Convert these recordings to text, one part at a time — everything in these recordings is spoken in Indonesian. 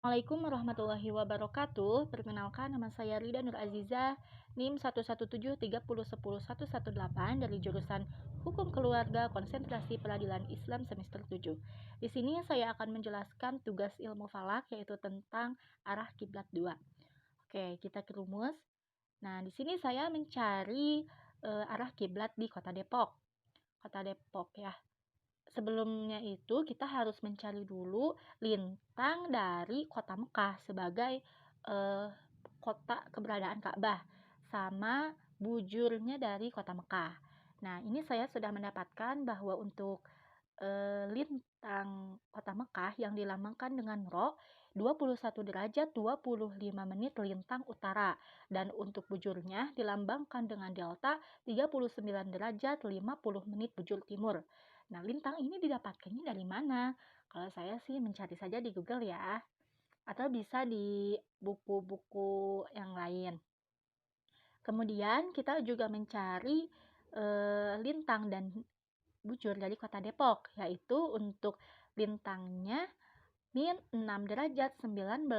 Assalamualaikum warahmatullahi wabarakatuh. Perkenalkan, nama saya Rida Nur Aziza, NIM 11730101118 dari jurusan Hukum Keluarga Konsentrasi Peradilan Islam semester 7. Di sini saya akan menjelaskan tugas ilmu falak, yaitu tentang arah kiblat 2. Oke, kita ke rumus. Nah, di sini saya mencari arah kiblat di Kota Depok. Kota Depok ya. Sebelumnya itu kita harus mencari dulu lintang dari kota Mekah sebagai kota keberadaan Ka'bah sama bujurnya dari kota Mekah. Nah, ini saya sudah mendapatkan bahwa untuk lintang kota Mekah yang dilambangkan dengan Ro 21 derajat 25 menit lintang utara, dan untuk bujurnya dilambangkan dengan delta 39 derajat 50 menit bujur timur. Nah, lintang ini didapatkannya dari mana? Kalau saya sih mencari saja di Google ya, atau bisa di buku-buku yang lain. Kemudian kita juga mencari lintang dan bujur dari kota Depok, yaitu untuk lintangnya min 6 derajat 19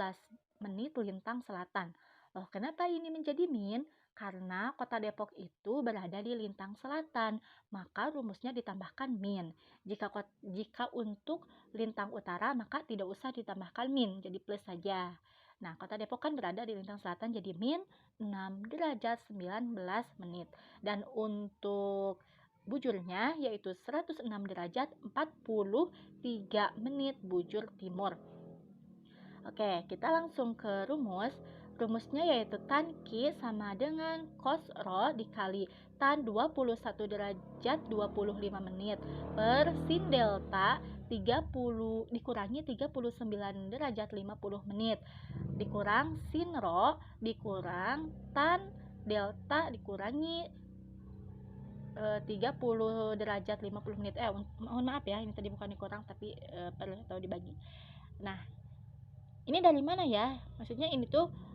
menit lintang selatan. Loh, kenapa ini menjadi min? Karena kota Depok itu berada di lintang selatan, maka rumusnya ditambahkan min. Jika untuk lintang utara, maka tidak usah ditambahkan min, jadi plus saja. Nah, kota Depok kan berada di lintang selatan, jadi min 6 derajat 19 menit. Dan untuk bujurnya yaitu 106 derajat 43 menit bujur timur. Oke, kita langsung ke rumus. Rumusnya yaitu tan Q sama dengan cos Rho dikali tan 21 derajat 25 menit per sin delta 30 dikurangi 39 derajat 50 menit dikurang sin Rho dikurang tan delta dikurangi 30 derajat 50 menit. Mohon maaf ya, ini tadi bukan dikurang tapi perlu tahu dibagi. Nah, ini dari mana ya? Maksudnya ini tuh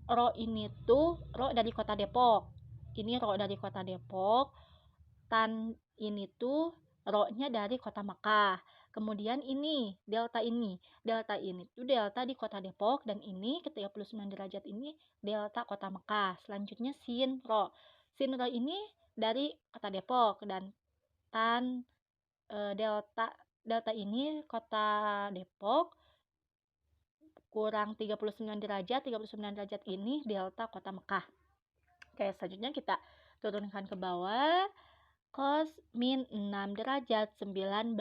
Ro ini tuh Ro dari kota Depok. Ini Ro dari kota Depok. Tan ini tuh Ro-nya dari kota Mekah. Kemudian ini delta tuh delta di kota Depok, dan ini ke 39 derajat ini delta kota Mekah. Selanjutnya sin Ro. Sin Ro ini dari kota Depok, dan tan delta ini kota Depok kurang 39 derajat ini delta kota Mekah. Oke, selanjutnya kita turunkan ke bawah. Cos min 6 derajat 19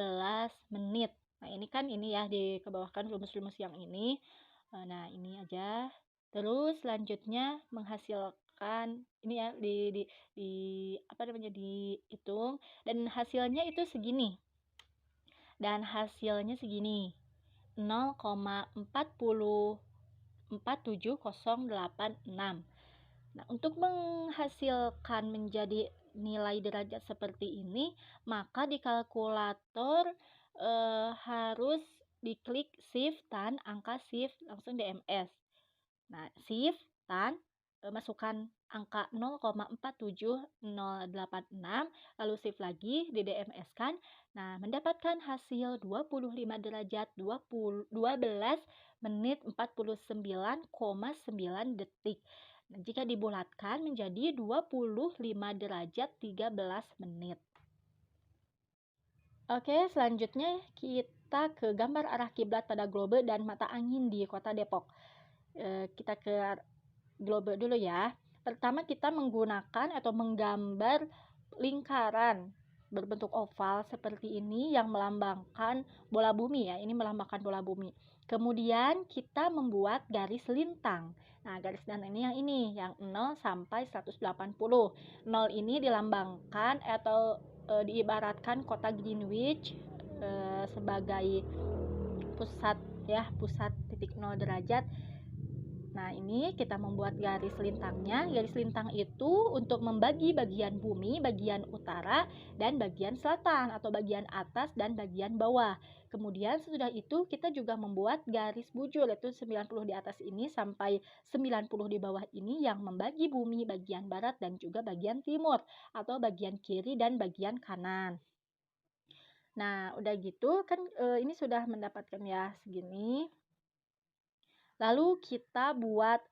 menit. Nah, ini kan ini ya, dikebawahkan rumus-rumus yang ini. Nah, ini aja. Terus selanjutnya menghasilkan ini ya, di apa namanya, dihitung, dan hasilnya itu segini. 0,47086. Nah, untuk menghasilkan menjadi nilai derajat seperti ini, maka di kalkulator harus diklik shift tan angka shift langsung DMS. Nah, shift tan masukkan angka 0,47086, lalu shift lagi di DMS kan. Nah, mendapatkan hasil 25 derajat 12 menit 49,9 detik. Nah, jika dibulatkan menjadi 25 derajat 13 menit. Oke, selanjutnya kita ke gambar arah kiblat pada globe dan mata angin di kota Depok. Kita ke globe dulu ya. Pertama kita menggunakan atau menggambar lingkaran berbentuk oval seperti ini yang melambangkan bola bumi ya. Ini melambangkan bola bumi. Kemudian kita membuat garis lintang. Nah, garis lintang ini yang 0 sampai 180. 0 ini dilambangkan atau diibaratkan kota Greenwich sebagai pusat ya, pusat titik 0 derajat. Nah, ini kita membuat garis lintangnya. Garis lintang itu untuk membagi bagian bumi, bagian utara, dan bagian selatan atau bagian atas dan bagian bawah. Kemudian sesudah itu kita juga membuat garis bujur, yaitu 90 di atas ini sampai 90 di bawah ini, yang membagi bumi bagian barat dan juga bagian timur atau bagian kiri dan bagian kanan. Nah, udah gitu kan ini sudah mendapatkan ya segini. Lalu kita buat,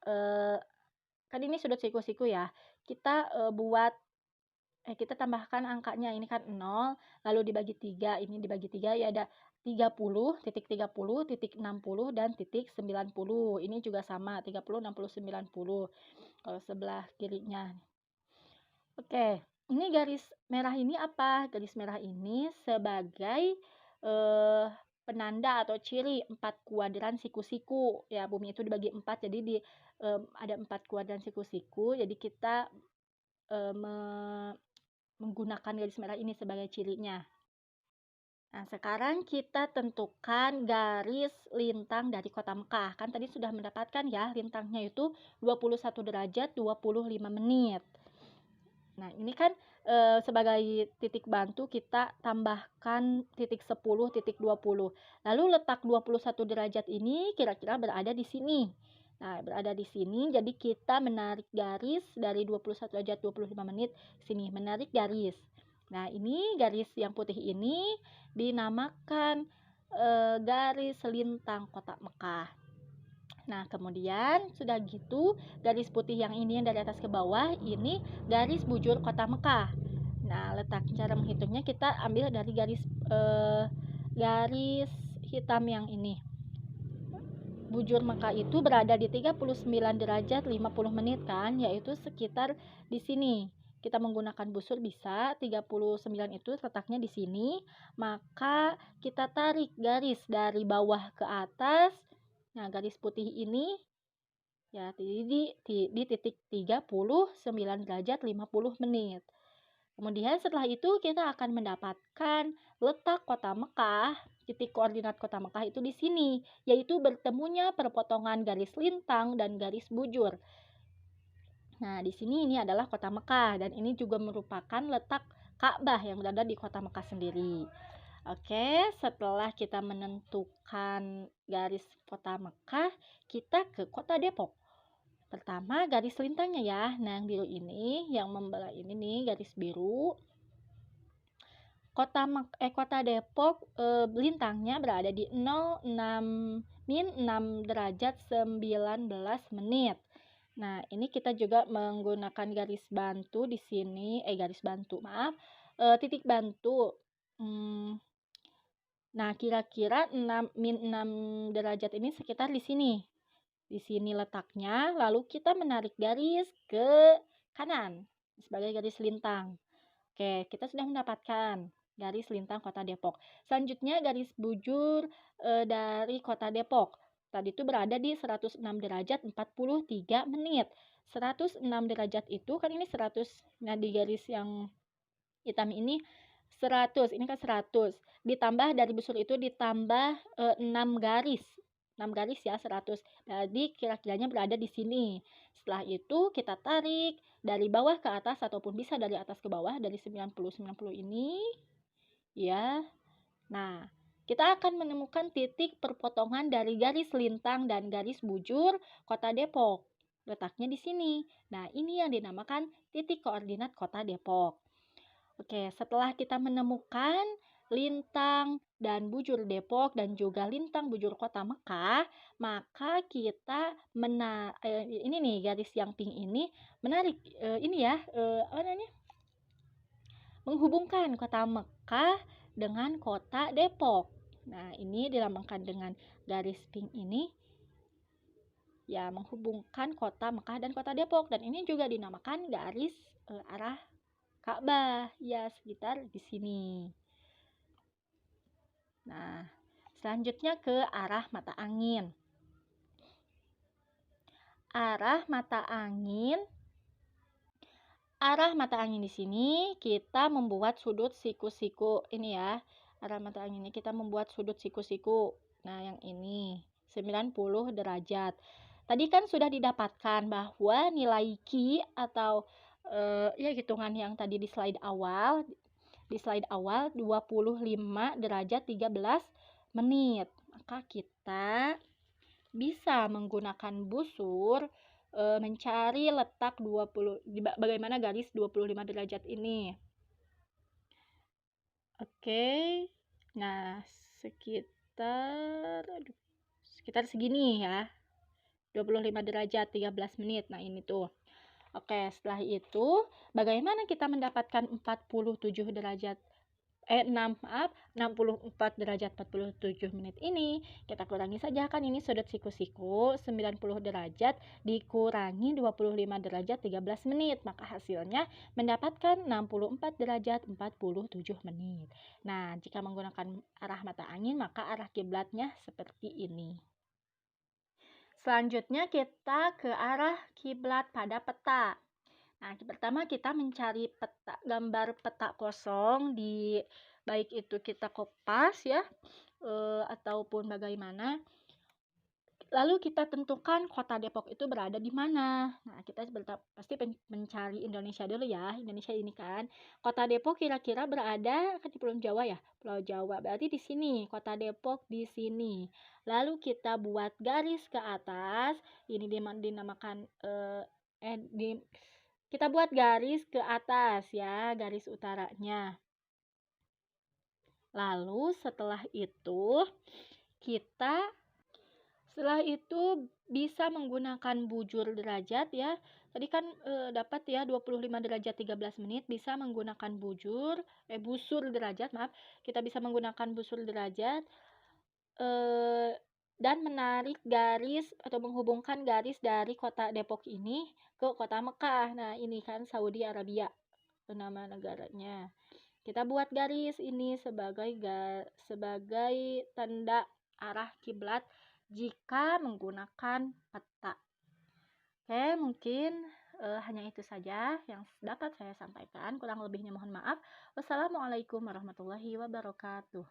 kan ini sudut siku-siku ya, kita, kita tambahkan angkanya, ini kan 0, lalu dibagi 3, ini dibagi 3 ya ada 30, titik 60, dan titik 90. Ini juga sama, 30, 60, 90, kalau sebelah kirinya. Oke, ini garis merah ini apa? Garis merah ini sebagai, eee, penanda atau ciri 4 kuadran siku-siku. Ya, bumi itu dibagi 4, jadi ada 4 kuadran siku-siku, jadi kita, eee, me menggunakan garis merah ini sebagai cirinya. Nah, sekarang kita tentukan garis lintang dari kota Mekah. Kan tadi sudah mendapatkan ya, lintangnya itu 21 derajat 25 menit. Nah, ini kan, sebagai titik bantu kita tambahkan titik 10, titik 20. Lalu letak 21 derajat ini kira-kira berada di sini. Nah, berada di sini, jadi kita menarik garis dari 21 derajat 25 menit sini, menarik garis. Nah, ini garis yang putih ini dinamakan, garis lintang kota Mekah. Nah, kemudian sudah gitu, garis putih yang ini yang dari atas ke bawah, ini garis bujur kota Mekah. Nah, letak cara menghitungnya kita ambil dari garis hitam yang ini. Bujur Mekah itu berada di 39 derajat 50 menit kan, yaitu sekitar di sini. Kita menggunakan busur bisa, 39 itu letaknya di sini, maka kita tarik garis dari bawah ke atas. Nah, garis putih ini ya di titik 39 derajat 50 menit. Kemudian setelah itu kita akan mendapatkan letak kota Mekah, titik koordinat kota Mekah itu di sini, yaitu bertemunya perpotongan garis lintang dan garis bujur. Nah, di sini ini adalah kota Mekah, dan ini juga merupakan letak Ka'bah yang berada di kota Mekah sendiri. Oke, setelah kita menentukan garis kota Mekah, kita ke kota Depok. Pertama garis lintangnya ya. Nah, yang biru ini yang membelah ini nih garis biru. Kota Depok, lintangnya berada di 6 derajat 19 menit. Nah, ini kita juga menggunakan garis bantu di sini, garis bantu, maaf, titik bantu. Nah, kira-kira 6 derajat ini sekitar di sini. Di sini letaknya, lalu kita menarik garis ke kanan sebagai garis lintang. Oke, kita sudah mendapatkan garis lintang kota Depok. Selanjutnya garis bujur dari kota Depok. Tadi itu berada di 106 derajat 43 menit. 106 derajat itu kan ini 100. Nah, di garis yang hitam ini 100. Ini kan 100. Ditambah dari busur itu ditambah 6 garis. 6 garis ya 100. Jadi kira-kiranya berada di sini. Setelah itu kita tarik dari bawah ke atas ataupun bisa dari atas ke bawah dari 90 ini ya. Nah, kita akan menemukan titik perpotongan dari garis lintang dan garis bujur kota Depok. Letaknya di sini. Nah, ini yang dinamakan titik koordinat kota Depok. Oke, setelah kita menemukan lintang dan bujur Depok dan juga lintang bujur kota Mekah, maka kita ini nih garis yang pink ini menarik ini ya, apa namanya? Menghubungkan kota Mekah dengan kota Depok. Nah, ini dilambangkan dengan garis pink ini ya, menghubungkan kota Mekah dan kota Depok, dan ini juga dinamakan garis arah Ka'bah ya, sekitar di sini. Nah, selanjutnya ke arah mata angin. Arah mata angin di sini kita membuat sudut siku-siku ini ya. Arah mata angin ini kita membuat sudut siku-siku. Nah, yang ini 90 derajat. Tadi kan sudah didapatkan bahwa nilai Q atau ya hitungan yang tadi di slide awal 25 derajat 13 menit. Maka kita bisa menggunakan busur mencari letak bagaimana garis 25 derajat ini. Oke. Nah, sekitar segini ya. 25 derajat 13 menit. Nah, ini tuh. Oke, setelah itu bagaimana kita mendapatkan 47 derajat 64 derajat 47 menit ini? Kita kurangi saja, kan ini sudut siku-siku. 90 derajat dikurangi 25 derajat 13 menit, maka hasilnya mendapatkan 64 derajat 47 menit. Nah, jika menggunakan arah mata angin, maka arah kiblatnya seperti ini. Selanjutnya kita ke arah kiblat pada peta. Nah, pertama kita mencari peta, gambar peta kosong di baik itu kita kopas ya, ataupun bagaimana. Lalu kita tentukan kota Depok itu berada di mana. Nah, kita pasti mencari Indonesia dulu ya. Indonesia ini kan. Kota Depok kira-kira berada kan di Pulau Jawa ya. Pulau Jawa berarti di sini. Kota Depok di sini. Lalu kita buat garis ke atas. Ini dinamakan kita buat garis ke atas ya, garis utaranya. Lalu setelah itu bisa menggunakan bujur derajat ya. Tadi kan dapat ya 25 derajat 13 menit, bisa menggunakan busur derajat, maaf. Kita bisa menggunakan busur derajat dan menarik garis atau menghubungkan garis dari kota Depok ini ke kota Mekah. Nah, ini kan Saudi Arabia nama negaranya. Kita buat garis ini sebagai tanda arah kiblat jika menggunakan peta. Oke, mungkin hanya itu saja yang dapat saya sampaikan. Kurang lebihnya mohon maaf. Wassalamualaikum warahmatullahi wabarakatuh.